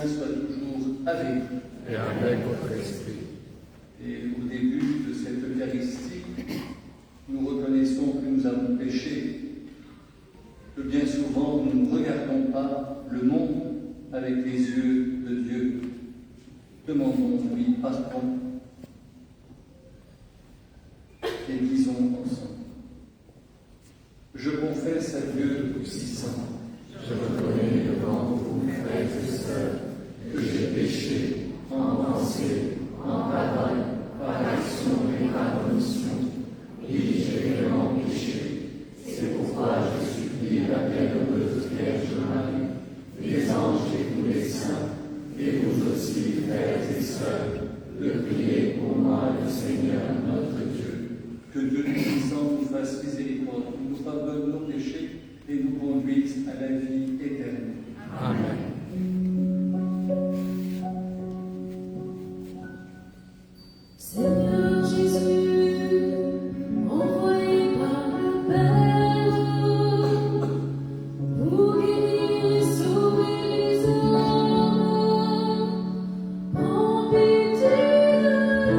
soit toujours avec vous. Et avec votre esprit. Et au début de cette Eucharistie, nous reconnaissons que nous avons péché, que bien souvent nous ne regardons pas le monde avec les yeux de Dieu. Demandons-lui pardon et disons ensemble. Je confesse à Dieu le Tout-Puissant. Je reconnais devant vous, frères et sœurs, que j'ai péché en pensée, en parole, par action et par omission. Oui, j'ai vraiment péché. C'est pourquoi je supplie la bienheureuse Vierge Marie, les anges et tous les saints, et vous aussi, frères et sœurs, de prier pour moi, le Seigneur notre Dieu. Que Dieu Tout-Puissant nous fasse miséricorde, nous pardonne nos péchés et nous conduise à la vie éternelle. Amen. Seigneur Jésus, envoyé par le Père, pour guérir et sauver les hommes, prends pitié de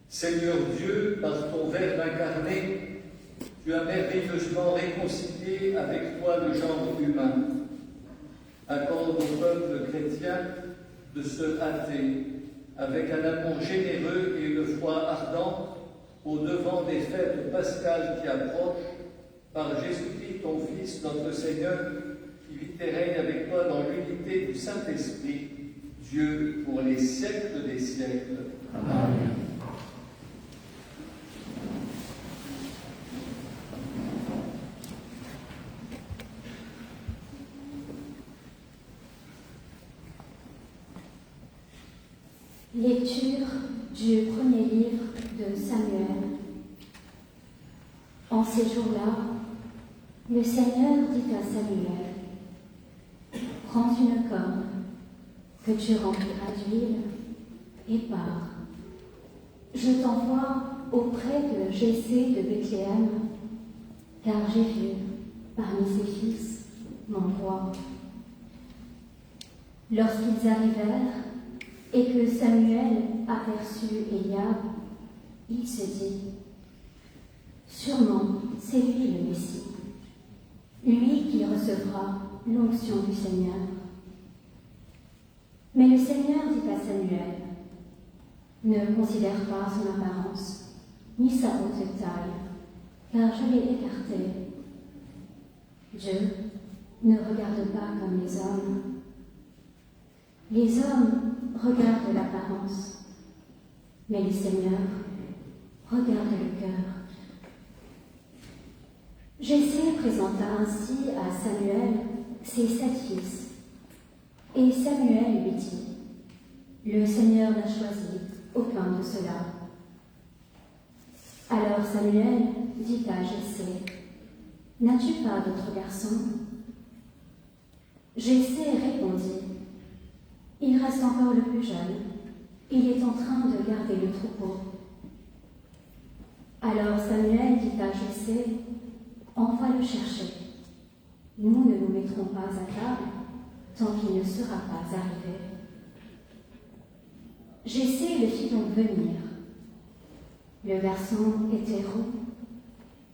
Seigneur Dieu, par ton Verbe incarné, tu as merveilleusement réconcilié avec toi le genre humain. Accorde au peuple chrétien de se hâter avec un amour généreux et une foi ardente au devant des fêtes pascales qui approchent, par Jésus-Christ, ton Fils, notre Seigneur, qui vit et règne avec toi dans l'unité du Saint-Esprit, Dieu pour les siècles des siècles. Amen. Lecture du premier livre de Samuel. En ces jours-là, le Seigneur dit à Samuel : prends une corne que tu rempliras d'huile et pars. Je t'envoie auprès de Jessé de Bethléem, car j'ai vu parmi ses fils mon roi. Lorsqu'ils arrivèrent et que Samuel aperçut Eliab, il se dit : sûrement c'est lui le Messie, lui qui recevra l'onction du Seigneur. Mais le Seigneur dit à Samuel : ne considère pas son apparence, ni sa haute taille, car je l'ai écarté. Dieu ne regarde pas comme les hommes. Les hommes regardent l'apparence, mais le Seigneur regarde le cœur. Jessé présenta ainsi à Samuel ses 7 fils, Et Samuel lui dit, le Seigneur n'a choisi aucun de ceux-là. Alors Samuel dit à Jessé, n'as-tu pas d'autre garçon? Jessé répondit, il reste encore le plus jeune, il est en train de garder le troupeau. Alors Samuel dit à Jessé, envoie le chercher. Nous ne nous mettrons pas à table tant qu'il ne sera pas arrivé. Jessé le fit donc venir. Le garçon était roux,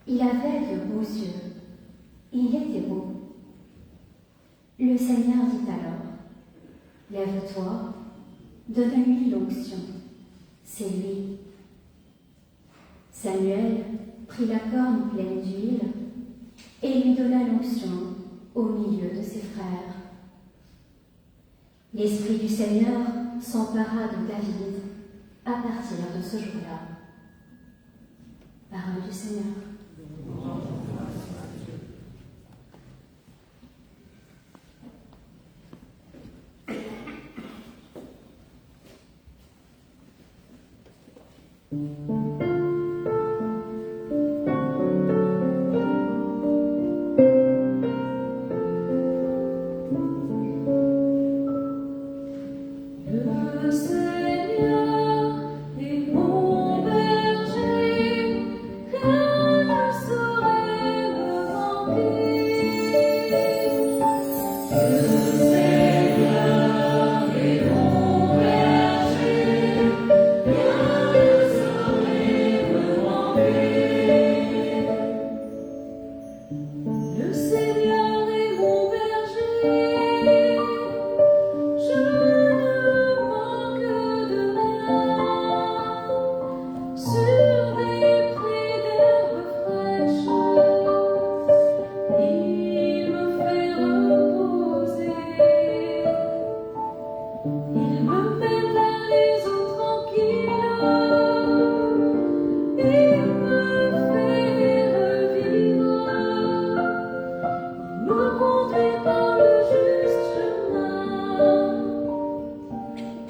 il avait de beaux yeux, il était beau. Le Seigneur dit alors, lève-toi, donne-lui l'onction, c'est lui. Samuel prit la corne pleine d'huile et lui donna l'onction au milieu de ses frères. L'Esprit du Seigneur s'empara de David à partir de ce jour-là. Parole du Seigneur. Le Seigneur est mon berger, rien ne saurait me manquer. Le Seigneur est mon berger, rien ne saurait me manquer. Le Seigneur est mon berger. Je ne manque de rien, sur des prés d'herbes fraîches, il me fait reposer, il me mène vers les eaux tranquilles, il me fait revivre, il me conduit par le juste chemin.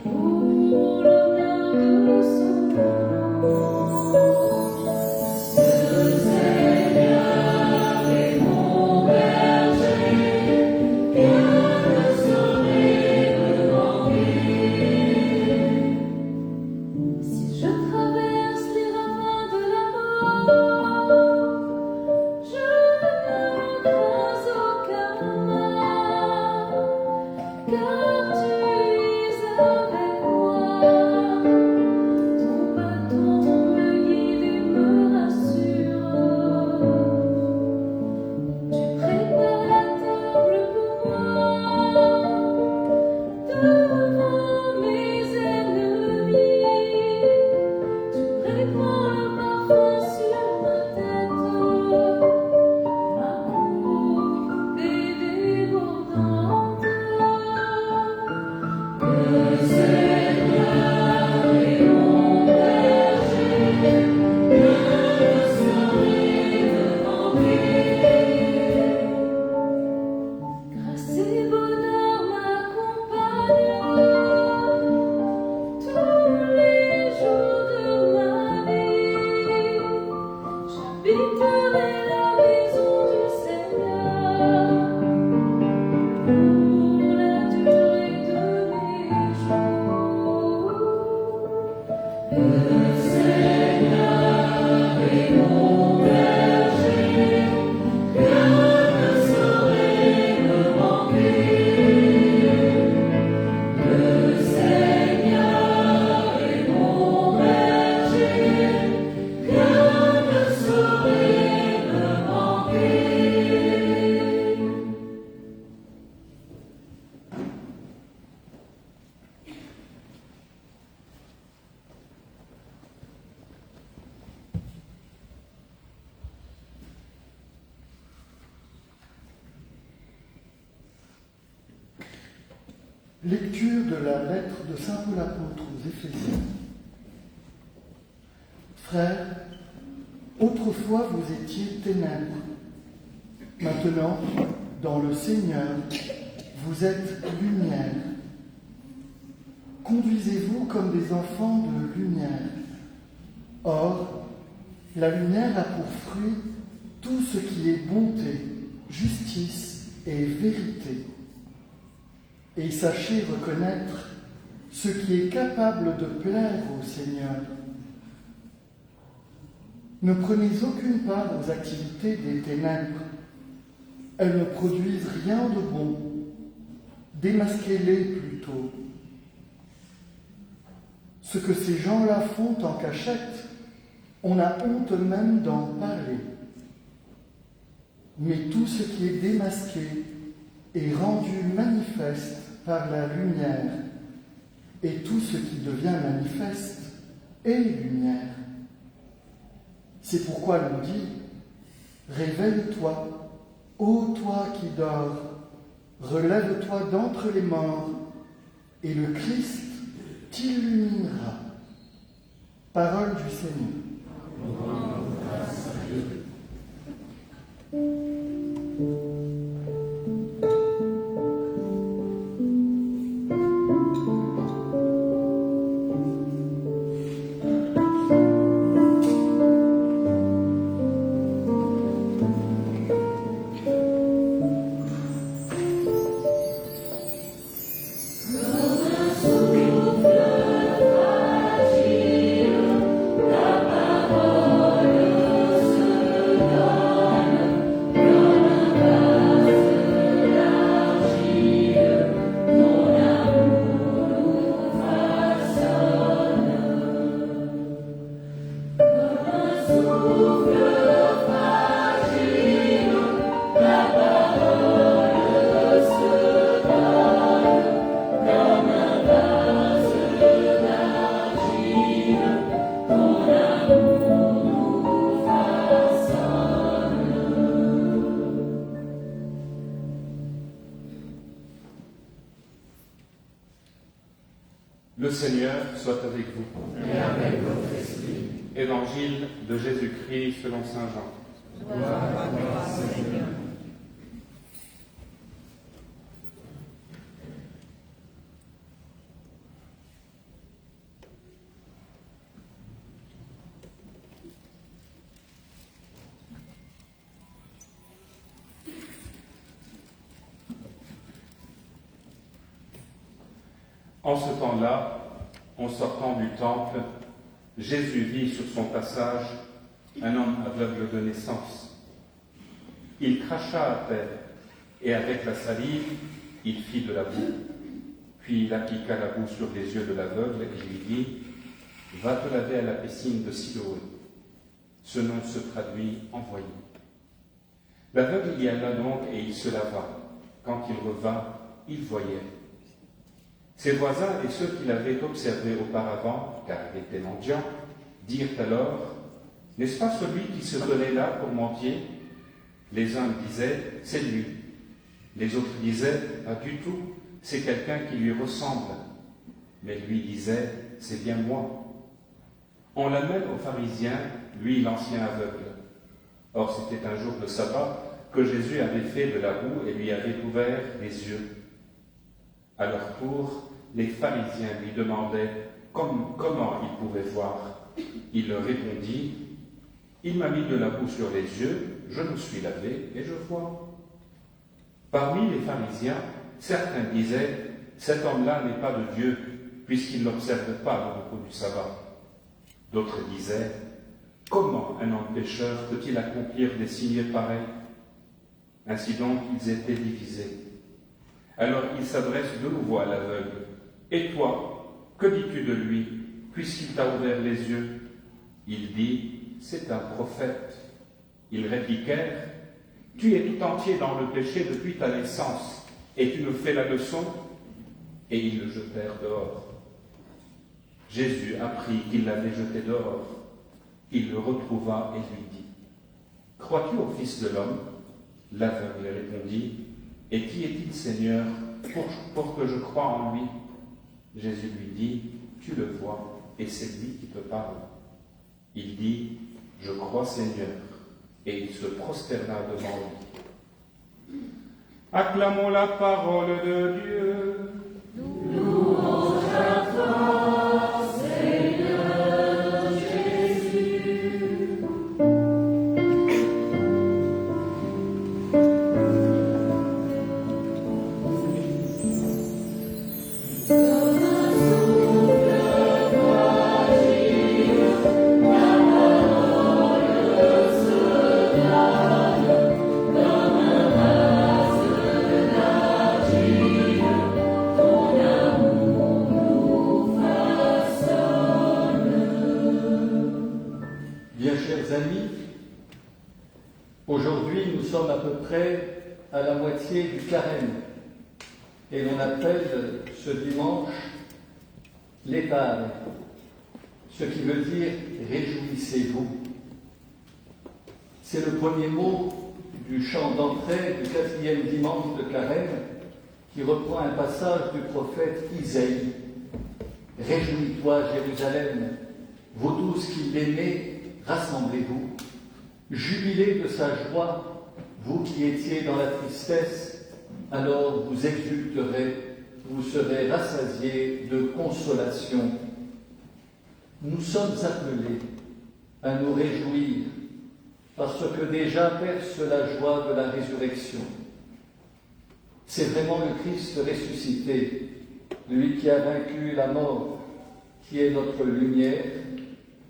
Pour l'honneur de son nom. Le Seigneur est mon berger, rien ne saurait me manquer. Si je traverse les ravins de la mort, je ne crains aucun mal, car tu es avec moi, ton bâton me guide et me rassure. Tu prépares la table pour moi, devant mes ennemis. Tu répands le parfum sur ma tête, ma coupe est débordante. Le Seigneur est mon berger, rien ne saurait me manquer. Grâce et bonheur m'accompagnent tous les jours de ma vie. J'habiterai la maison du Seigneur pour la durée de mes jours. Le Seigneur est mon berger, rien ne saurait me manquer. Le Seigneur est mon berger, rien ne saurait me manquer. Lecture de la lettre de saint Paul apôtre aux Éphésiens. Frères, autrefois vous étiez ténèbres. Maintenant, dans le Seigneur, vous êtes lumière. Conduisez-vous comme des enfants de lumière. Or, la lumière a pour fruit tout ce qui est bonté, justice et vérité. Et sachez reconnaître ce qui est capable de plaire au Seigneur. Ne prenez aucune part aux activités des ténèbres. Elles ne produisent rien de bon. Démasquez-les plutôt. Ce que ces gens-là font en cachette, on a honte même d'en parler. Mais tout ce qui est démasqué est rendu manifeste par la lumière, et tout ce qui devient manifeste est lumière. C'est pourquoi l'on dit « Réveille-toi, ô toi qui dors, relève-toi d'entre les morts, et le Christ t'illuminera. » Parole du Seigneur. Le Seigneur soit avec vous. Et avec votre esprit. Évangile de Jésus-Christ selon saint Jean. Gloire à toi, Seigneur. En ce temps-là, en sortant du temple, Jésus vit sur son passage un homme aveugle de naissance. Il cracha à terre, et avec la salive, il fit de la boue. Puis il appliqua la boue sur les yeux de l'aveugle et lui dit « Va te laver à la piscine de Siloé ». Ce nom se traduit « envoyé ». L'aveugle y alla donc et il se lava. Quand il revint, il voyait. Ses voisins et ceux qui l'avaient observé auparavant, car il était mendiant, dirent alors « N'est-ce pas celui qui se tenait là pour mendier ?» Les uns disaient « C'est lui ». Les autres disaient « Pas du tout, c'est quelqu'un qui lui ressemble ». Mais lui disait « C'est bien moi ». On l'amène aux pharisiens, lui l'ancien aveugle. Or c'était un jour de sabbat que Jésus avait fait de la boue et lui avait ouvert les yeux. À leur tour, les pharisiens lui demandaient comment il pouvait voir. Il leur répondit « Il m'a mis de la boue sur les yeux, je me suis lavé et je vois. » Parmi les pharisiens, certains disaient « Cet homme-là n'est pas de Dieu, puisqu'il n'observe pas le repos du sabbat. » D'autres disaient « Comment un homme pécheur peut-il accomplir des signes pareils ?» Ainsi donc, ils étaient divisés. Alors il s'adresse de nouveau à l'aveugle. « Et toi, que dis-tu de lui, puisqu'il t'a ouvert les yeux ?» Il dit « C'est un prophète. » Ils répliquèrent « Tu es tout entier dans le péché depuis ta naissance, et tu nous fais la leçon ?» Et ils le jetèrent dehors. Jésus apprit qu'il l'avait jeté dehors. Il le retrouva et lui dit « Crois-tu au Fils de l'homme » L'aveugle répondit « Et qui est-il, Seigneur, pour que je croie en lui ?» Jésus lui dit « Tu le vois, et c'est lui qui te parle. » Il dit « Je crois, Seigneur. » Et il se prosterna devant lui. Acclamons la parole de Dieu. Bien chers amis, aujourd'hui nous sommes à peu près à la moitié du carême et l'on appelle ce dimanche l'Étale, ce qui veut dire réjouissez-vous. C'est le premier mot du chant d'entrée du 4e dimanche de carême qui reprend un passage du prophète Isaïe. Réjouis-toi Jérusalem, vous tous qui l'aimez, rassemblez-vous, jubilez de sa joie, vous qui étiez dans la tristesse, alors vous exulterez, vous serez rassasiés de consolation. Nous sommes appelés à nous réjouir parce que déjà perce la joie de la résurrection. C'est vraiment le Christ ressuscité, lui qui a vaincu la mort, qui est notre lumière,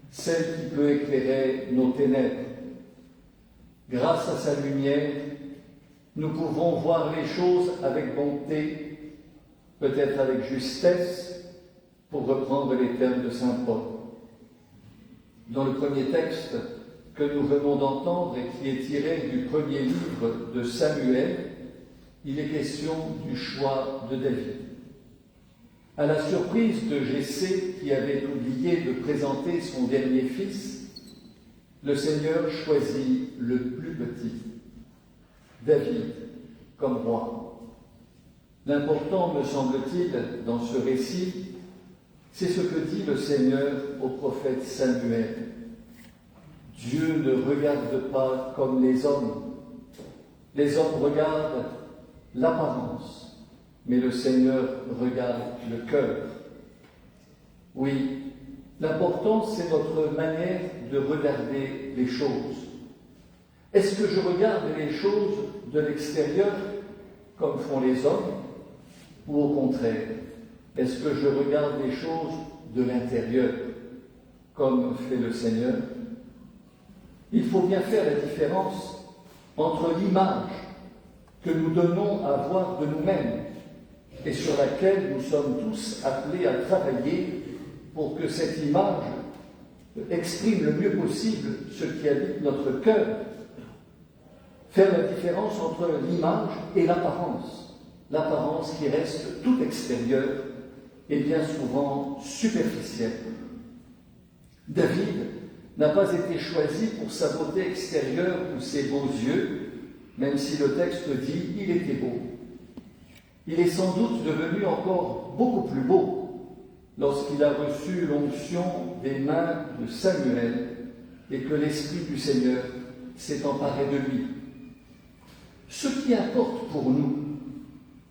celle qui peut éclairer nos ténèbres. Grâce à sa lumière, nous pouvons voir les choses avec bonté, peut-être avec justesse, pour reprendre les termes de saint Paul. Dans le premier texte que nous venons d'entendre et qui est tiré du premier livre de Samuel, il est question du choix de David. À la surprise de Jessé, qui avait oublié de présenter son dernier fils, le Seigneur choisit le plus petit, David, comme roi. L'important, me semble-t-il, dans ce récit, c'est ce que dit le Seigneur au prophète Samuel. Dieu ne regarde pas comme les hommes. Les hommes regardent l'apparence, mais le Seigneur regarde le cœur. Oui, l'important, c'est notre manière de regarder les choses. Est-ce que je regarde les choses de l'extérieur, comme font les hommes, ou au contraire, est-ce que je regarde les choses de l'intérieur, comme fait le Seigneur? Il faut bien faire la différence entre l'image que nous donnons à voir de nous-mêmes et sur laquelle nous sommes tous appelés à travailler pour que cette image exprime le mieux possible ce qui habite notre cœur. Faire la différence entre l'image et l'apparence qui reste tout extérieure et bien souvent superficielle. David n'a pas été choisi pour sa beauté extérieure ou ses beaux yeux, même si le texte dit « il était beau ». Il est sans doute devenu encore beaucoup plus beau lorsqu'il a reçu l'onction des mains de Samuel et que l'Esprit du Seigneur s'est emparé de lui. Ce qui importe pour nous,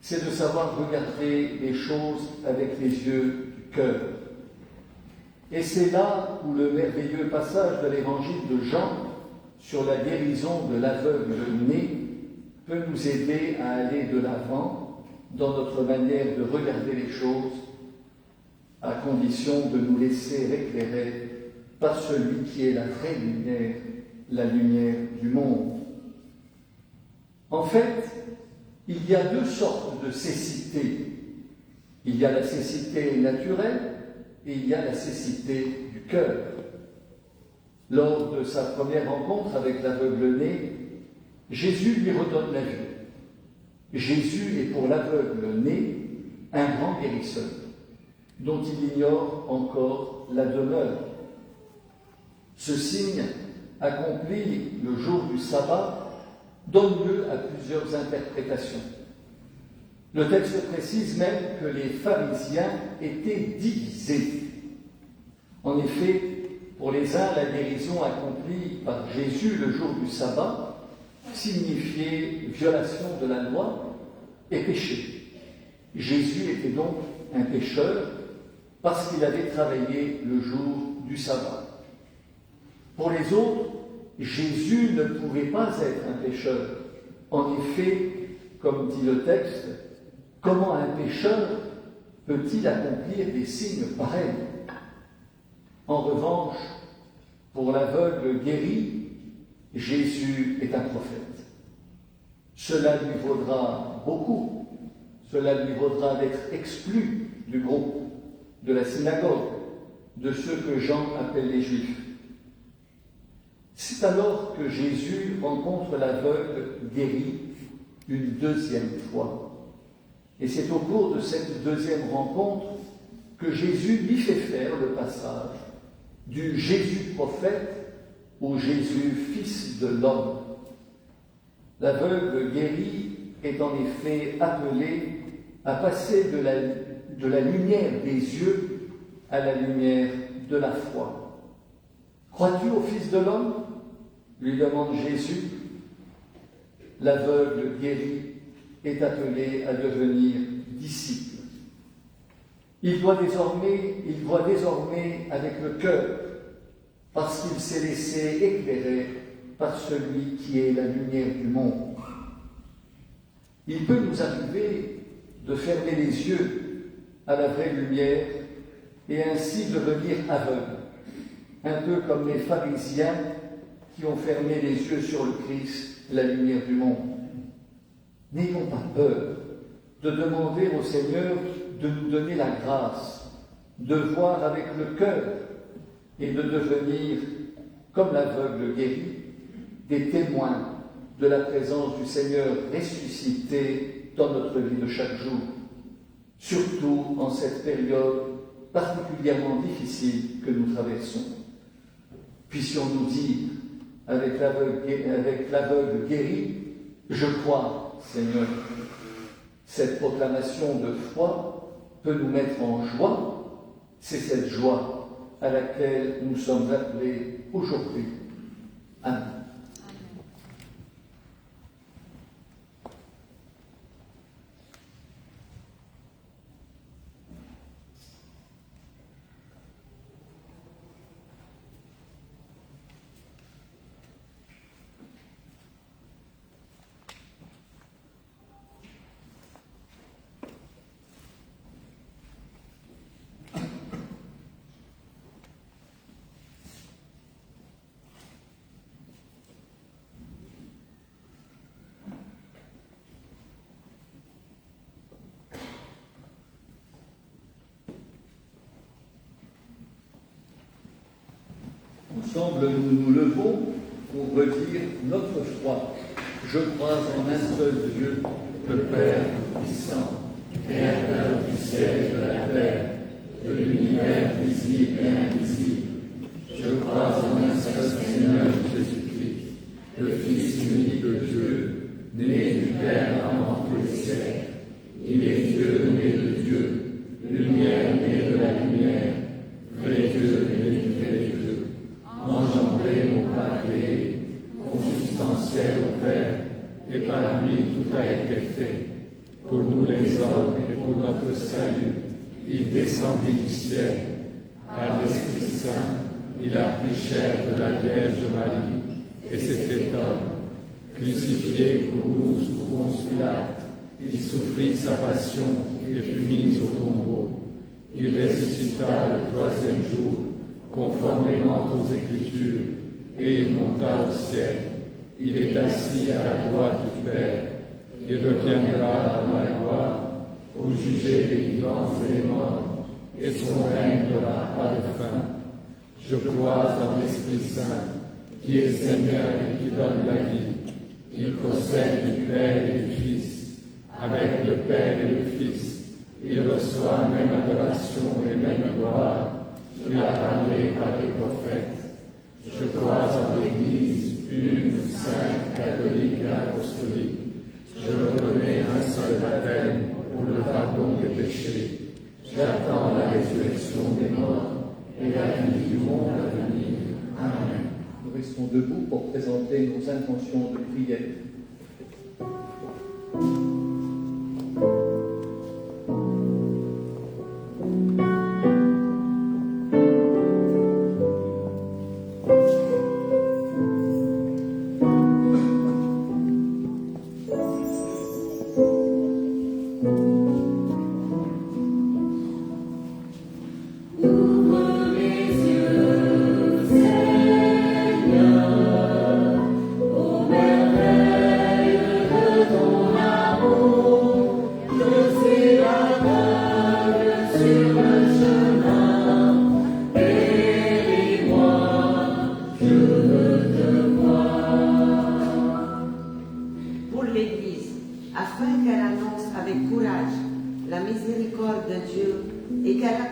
c'est de savoir regarder les choses avec les yeux du cœur. Et c'est là où le merveilleux passage de l'évangile de Jean sur la guérison de l'aveugle né peut nous aider à aller de l'avant dans notre manière de regarder les choses, à condition de nous laisser éclairer par celui qui est la vraie lumière, la lumière du monde. En fait, il y a deux sortes de cécité. Il y a la cécité naturelle et il y a la cécité du cœur. Lors de sa première rencontre avec l'aveugle-né, Jésus lui redonne la vue. Jésus est pour l'aveugle-né un grand guérisseur, dont il ignore encore la demeure. Ce signe, accompli le jour du sabbat, donne lieu à plusieurs interprétations. Le texte précise même que les pharisiens étaient divisés. En effet, pour les uns, la guérison accomplie par Jésus le jour du sabbat signifiait violation de la loi, ait péché. Jésus était donc un pécheur parce qu'il avait travaillé le jour du sabbat. Pour les autres, Jésus ne pouvait pas être un pécheur. En effet, comme dit le texte, comment un pécheur peut-il accomplir des signes pareils? En revanche, pour l'aveugle guéri, Jésus est un prophète. Cela lui vaudra beaucoup. Cela lui vaudra d'être exclu du groupe, de la synagogue, de ceux que Jean appelle les Juifs. C'est alors que Jésus rencontre l'aveugle guéri une deuxième fois. Et c'est au cours de cette deuxième rencontre que Jésus lui fait faire le passage du Jésus prophète au Jésus fils de l'homme. L'aveugle guéri est en effet appelé à passer de la lumière des yeux à la lumière de la foi. Crois-tu au Fils de l'homme? Lui demande Jésus. L'aveugle guéri est appelé à devenir disciple. Il voit désormais avec le cœur, parce qu'il s'est laissé éclairer par celui qui est la lumière du monde. Il peut nous arriver de fermer les yeux à la vraie lumière et ainsi devenir aveugle, un peu comme les pharisiens qui ont fermé les yeux sur le Christ, la lumière du monde. N'ayons pas peur de demander au Seigneur de nous donner la grâce de voir avec le cœur et de devenir, comme l'aveugle guéri, des témoins de la présence du Seigneur ressuscité dans notre vie de chaque jour, surtout en cette période particulièrement difficile que nous traversons. Puissions-nous dire, avec l'aveugle guéri, je crois, Seigneur. Cette proclamation de foi peut nous mettre en joie. C'est cette joie à laquelle nous sommes appelés aujourd'hui. Amen. Ensemble, nous nous levons pour redire notre foi. Je crois en un seul Dieu, le Père puissant, Créateur du ciel et de la terre, de l'univers visible et invisible. Je crois en un seul Seigneur Jésus-Christ, le Fils unique de Dieu, né du Père avant tous les siècles. Il est Dieu né de Dieu, lumière née de la lumière, vrai Dieu né du vrai Dieu, engendré non pas créé, consubstantiel au Père, et par lui tout a été fait. Pour nous les hommes et pour notre salut, il descendit du ciel. Par l'Esprit Saint, il a pris chair de la Vierge Marie et s'est fait homme. Crucifié pour nous sous Ponce Pilate, il souffrit sa passion et fut mis au tombeau. Il ressuscita le troisième jour, conformément aux Écritures, et il monta au ciel. Il est assis à la droite du Père. Il reviendra dans la gloire pour juger les vivants et les morts, et son règne n'aura pas de fin. Je crois en l'Esprit Saint, qui est Seigneur et qui donne la vie. Il procède du Père et du Fils, avec le Père et le Fils. Il reçoit même adoration et même gloire. Tu as parlé par les prophètes. Je crois en l'Église, une, sainte, catholique et apostolique. Je reconnais un seul baptême pour le pardon des péchés. J'attends la résurrection des morts et la vie du monde à venir. Amen. Nous restons debout pour présenter nos intentions de prière.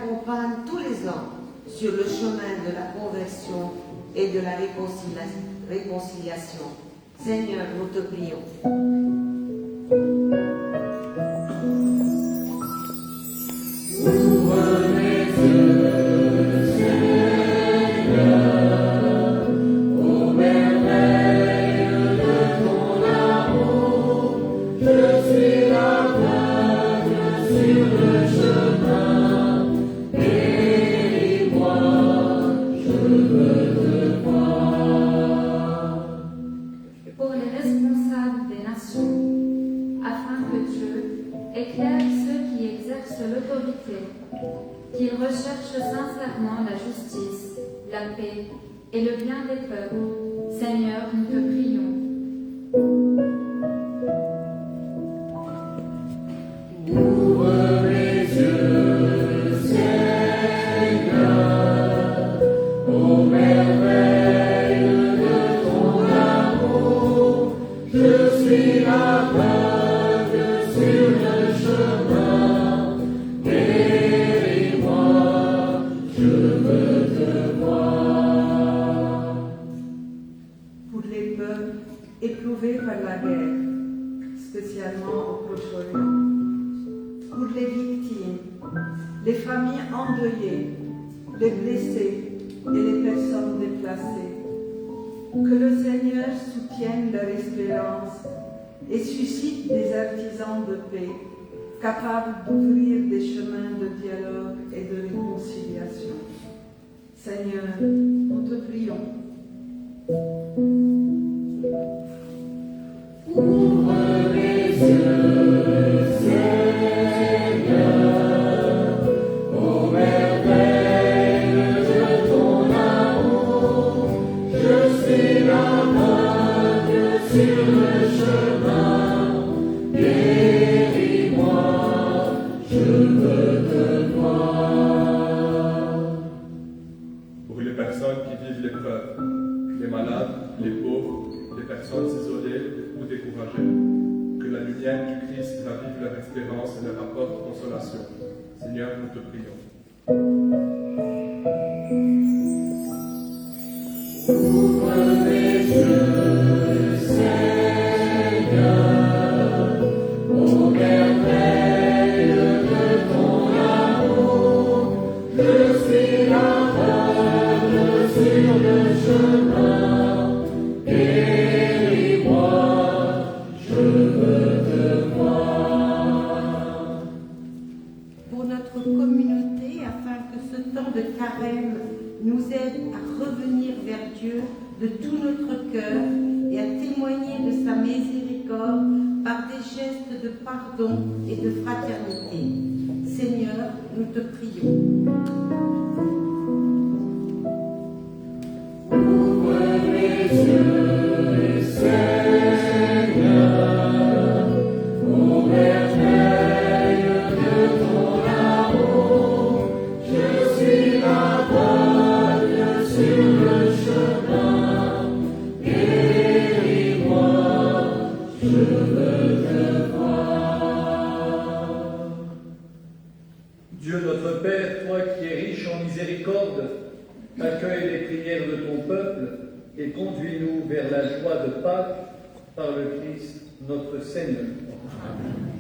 accompagne tous les hommes sur le chemin de la conversion et de la réconciliation. Seigneur, nous te prions. Pour les responsables des nations, afin que Dieu éclaire ceux qui exercent l'autorité, qu'ils recherchent sincèrement la justice, la paix et le bien des peuples. Seigneur, nous te prions. Pour les peuples éprouvés par la guerre, spécialement au Proche-Orient. Pour les victimes, les familles endeuillées, les blessés et les personnes déplacées. Que le Seigneur soutienne leur espérance et suscite des artisans de paix capables d'ouvrir des chemins de dialogue et de réconciliation. Seigneur, nous te prions. Pour les personnes qui vivent l'épreuve, les malades, les pauvres, les personnes isolées ou découragées, que la lumière du Christ ravive leur espérance et leur apporte consolation. Seigneur, nous te prions. Pour notre communauté, afin que ce temps de carême nous aide à revenir vers Dieu de tout notre cœur et à témoigner de sa miséricorde par des gestes de pardon et de fraternité. Seigneur, nous te prions. Dieu notre Père, toi qui es riche en miséricorde, accueille les prières de ton peuple et conduis-nous vers la joie de Pâques par le Christ notre Seigneur. Amen.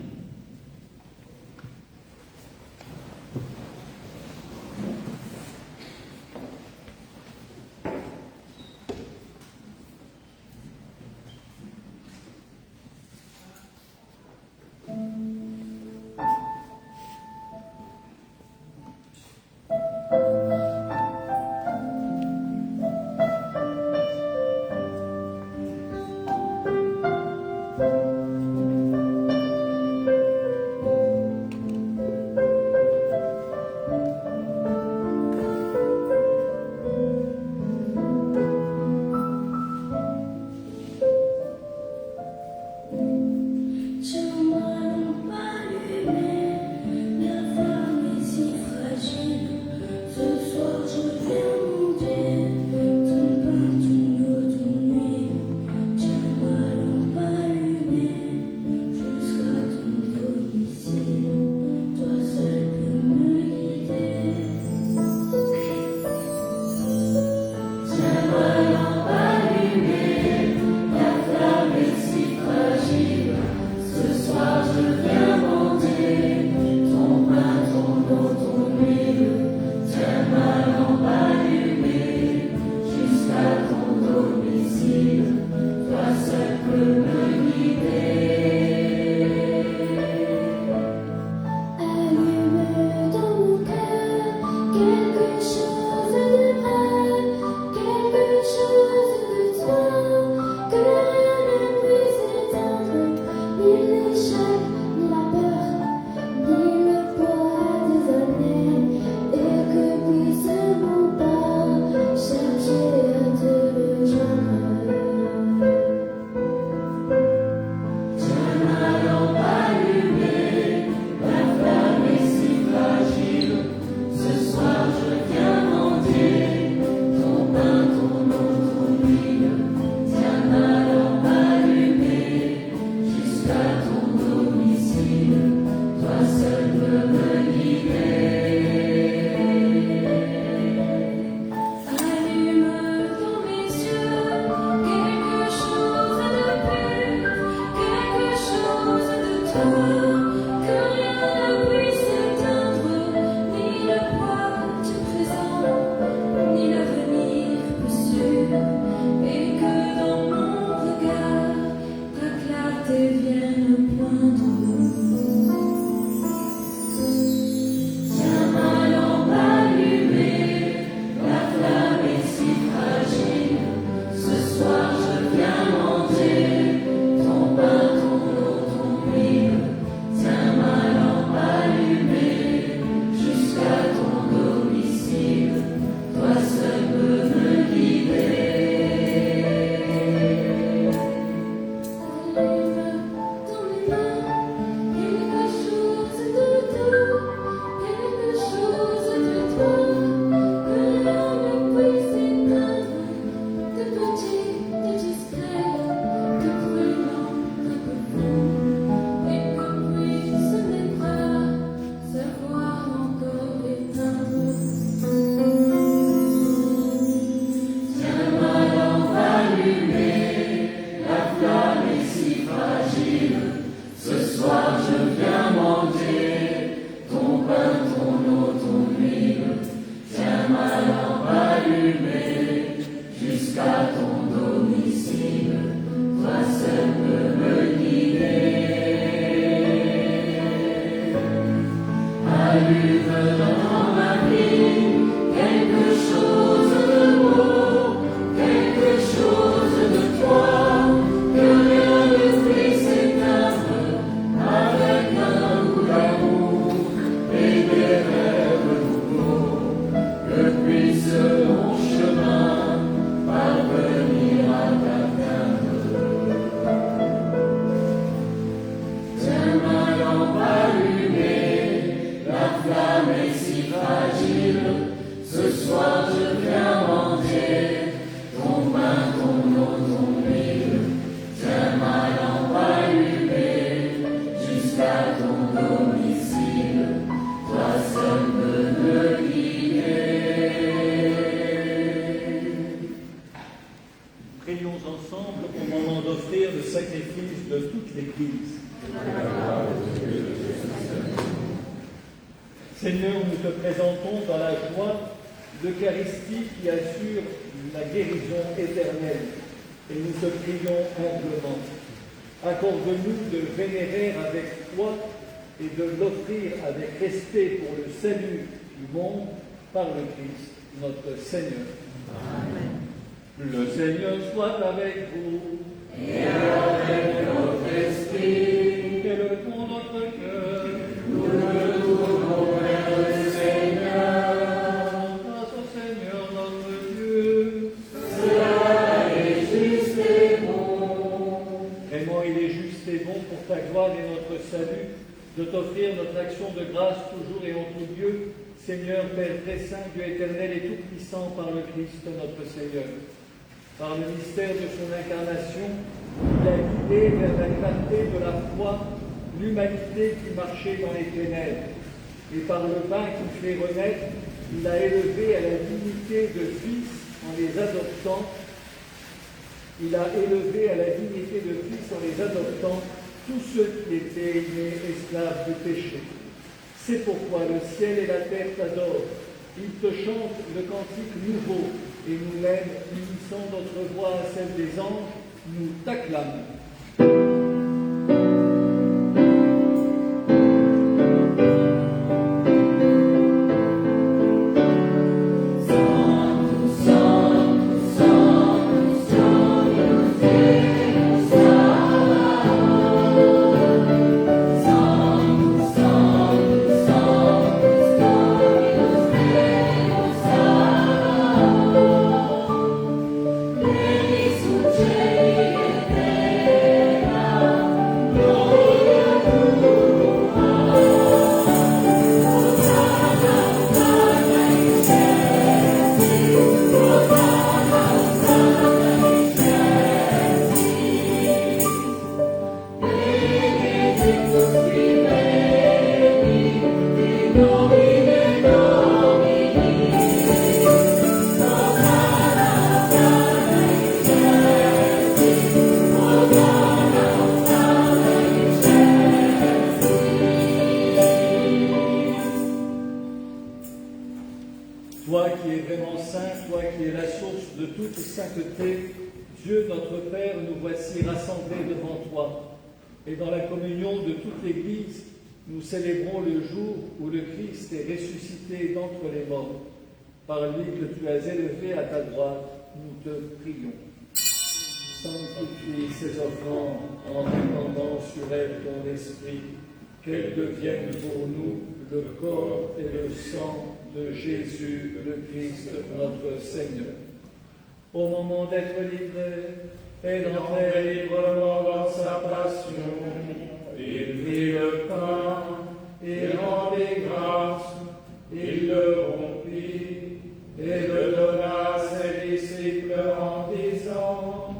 depuis ce long chemin, parvenir à t'atteindre. Tiens ma lampe allumée, la flamme est si fragile, ce soir je viens manger ton pain, ton eau, ton huile. Tiens ma lampe allumée, jusqu'à ton domicile, toi seul peux me guider. Prions ensemble au moment d'offrir le sacrifice de toute l'Église. Seigneur, nous te présentons dans la joie d'Eucharistie qui assure la guérison éternelle, et nous te prions humblement. Accorde-nous de vénérer avec foi et de l'offrir avec respect pour le salut du monde par le Christ, notre Seigneur. Amen. Le Seigneur soit avec vous. Et avec notre esprit. Élevons notre cœur. Nous le tournons vers le Seigneur. Grâce au Seigneur notre Dieu. Cela est juste et bon. Vraiment, il est juste et bon pour ta gloire et notre salut de t'offrir notre action de grâce toujours et en tout lieu, Seigneur, Père très saint, Dieu éternel et tout-puissant par le Christ notre Seigneur. Par le mystère de son incarnation, il a guidé vers la clarté de la foi l'humanité qui marchait dans les ténèbres. Et par le pain qui fait renaître, il a élevé à la dignité de fils en les adoptant. Il a élevé à la dignité de fils en les adoptant tous ceux qui étaient nés esclaves du péché. C'est pourquoi le ciel et la terre t'adorent. Ils te chantent le cantique nouveau, et nous-mêmes, unissant notre voix à celle des anges, nous t'acclamons. Toi qui es vraiment saint, toi qui es la source de toute sainteté, Dieu notre Père, nous voici rassemblés devant toi. Et dans la communion de toute l'Église, nous célébrons le jour où le Christ est ressuscité d'entre les morts. Par lui que tu as élevé à ta droite, nous te prions. Sanctifie ces offrandes en répandant sur elles ton esprit, qu'elles deviennent pour nous le corps et le sang de Jésus, le Christ, notre Seigneur. Au moment d'être livré et d'entrer librement dans sa passion, il prit le pain, il rendit grâce, il le rompit et le donna à ses disciples en disant: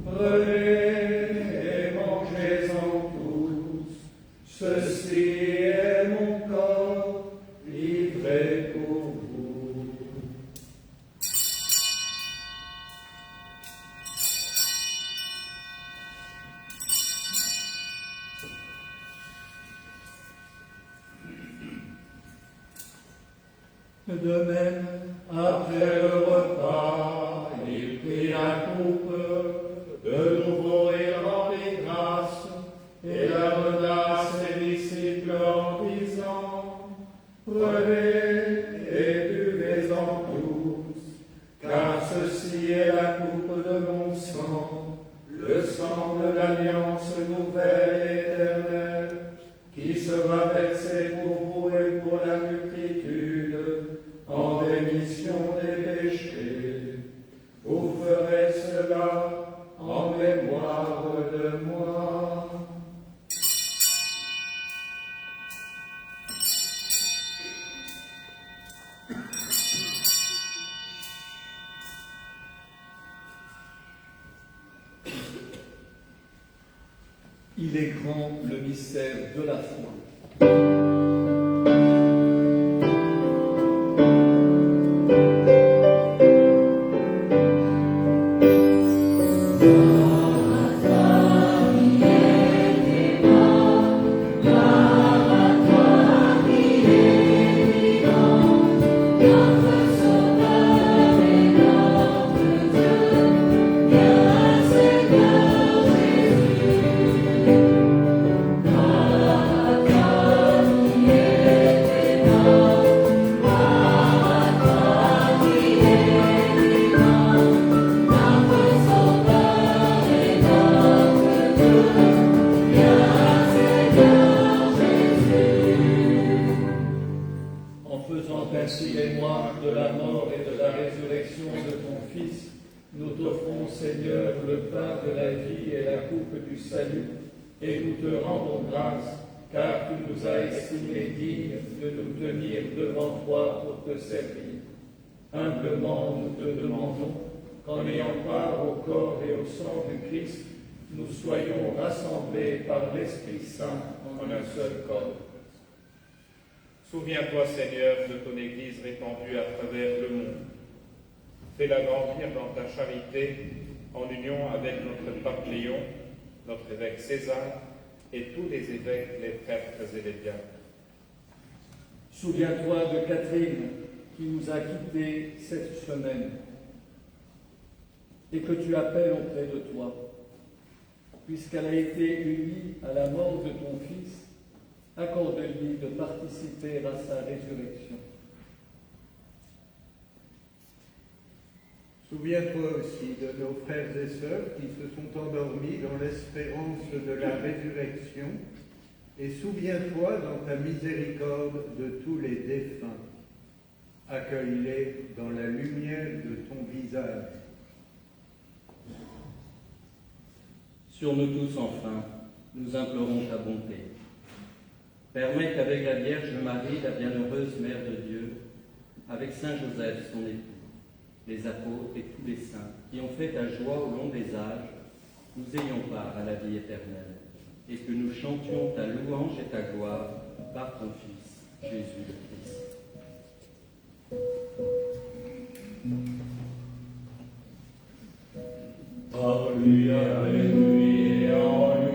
prenez et mangez-en tous, ceci est mon corps livré pour vous. De même, après le repas, il prit la coupe, de nouveau il rendit grâce, et la donna à ses disciples en disant: prenez et buvez-en tous, car ceci est la coupe de mon sang, le sang de l'alliance nouvelle et éternelle, qui sera versé pour vous et pour la multitude en bénédiction rémission des péchés. Vous ferez cela en mémoire de moi. Il est grand le mystère de la foi. Ainsi mémoire de la mort et de la résurrection de ton Fils, nous t'offrons, Seigneur, le pain de la vie et la coupe du salut, et nous te rendons grâce, car tu nous as estimés dignes de nous tenir devant toi pour te servir. Humblement, nous te demandons qu'en ayant part au corps et au sang du Christ, nous soyons rassemblés par l'Esprit Saint en un seul corps. Souviens-toi, Seigneur, de ton Église répandue à travers le monde. Fais-la grandir dans ta charité, en union avec notre pape Léon, notre évêque César et tous les évêques, les prêtres et les diacres. Souviens-toi de Catherine qui nous a quittés cette semaine et que tu appelles auprès de toi, puisqu'elle a été unie à la mort de ton Fils. Accorde-lui de participer à sa résurrection. Souviens-toi aussi de nos frères et sœurs qui se sont endormis dans l'espérance de la résurrection, et souviens-toi dans ta miséricorde de tous les défunts. Accueille-les dans la lumière de ton visage. Sur nous tous, enfin, nous implorons ta bonté. Permets qu'avec la Vierge Marie, la bienheureuse Mère de Dieu, avec Saint Joseph, son époux, les apôtres et tous les saints qui ont fait ta joie au long des âges, nous ayons part à la vie éternelle, et que nous chantions ta louange et ta gloire par ton Fils, Jésus le Christ. Par lui, avec lui et en lui.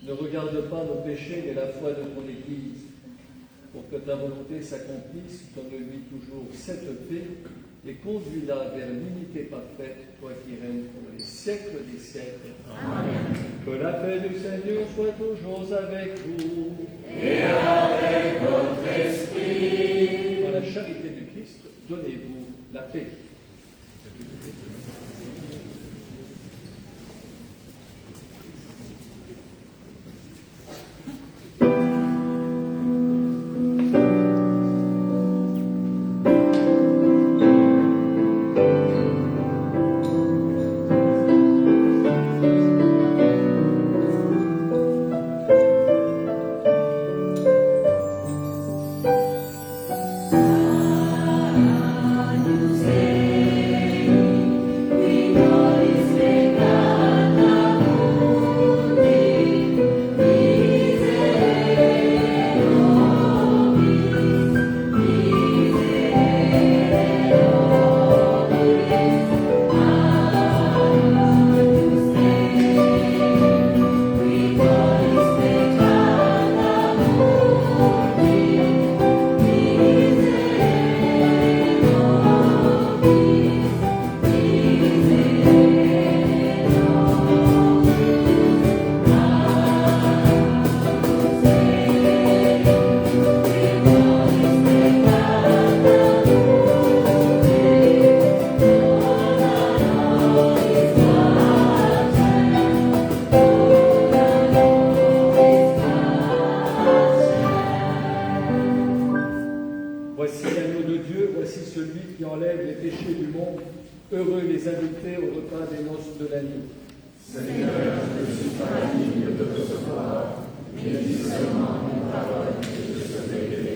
Ne regarde pas nos péchés, mais la foi de ton Église, pour que ta volonté s'accomplisse. Donne-lui toujours cette paix et conduis-la vers l'unité parfaite, toi qui règnes pour les siècles des siècles. Amen. Que la paix du Seigneur soit toujours avec vous. Et avec votre esprit. Dans la charité du Christ, donnez-vous la paix. Voici l'agneau de Dieu, voici celui qui enlève les péchés du monde. Heureux les invités au repas des noces de l'agneau. Seigneur, je ne suis pas digne de te recevoir, mais dis seulement une parole et je serai guéri.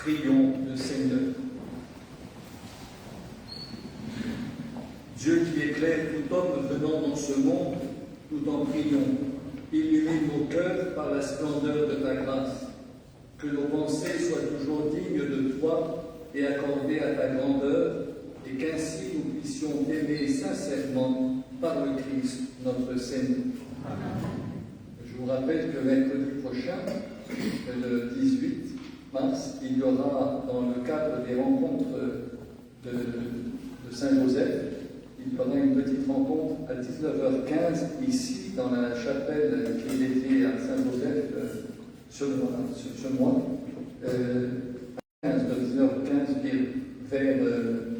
Prions le Seigneur. Dieu qui éclaire tout homme venant dans ce monde, nous t'en prions. Illumine nos cœurs par la splendeur de ta grâce. Que nos pensées soient toujours dignes de toi et accordées à ta grandeur, et qu'ainsi nous puissions t'aimer sincèrement par le Christ, notre Seigneur. Je vous rappelle que mercredi prochain, le 18 mars, il y aura, dans le cadre des rencontres de Saint-Joseph, il y aura une petite rencontre à 19h15 ici, dans la chapelle qui est dédiée à Saint-Joseph ce mois. À 19h15, vers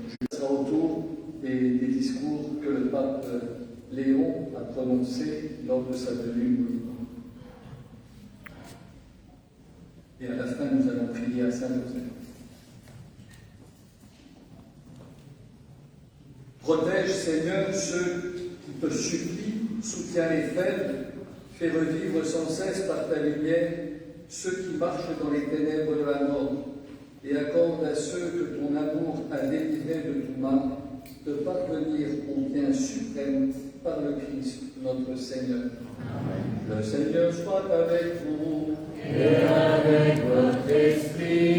je serai autour des discours que le pape Léon a prononcés lors de sa venue au Liban. Et à la fin, nous allons prier à Saint-Joseph. Protège, Seigneur, ceux qui te supplient, soutiens les faibles, fais revivre sans cesse par ta lumière ceux qui marchent dans les ténèbres de la mort, et accorde à ceux que ton amour a délivrés de tout mal de parvenir au bien suprême par le Christ, notre Seigneur. Amen. Le Seigneur soit avec vous. Et avec votre esprit.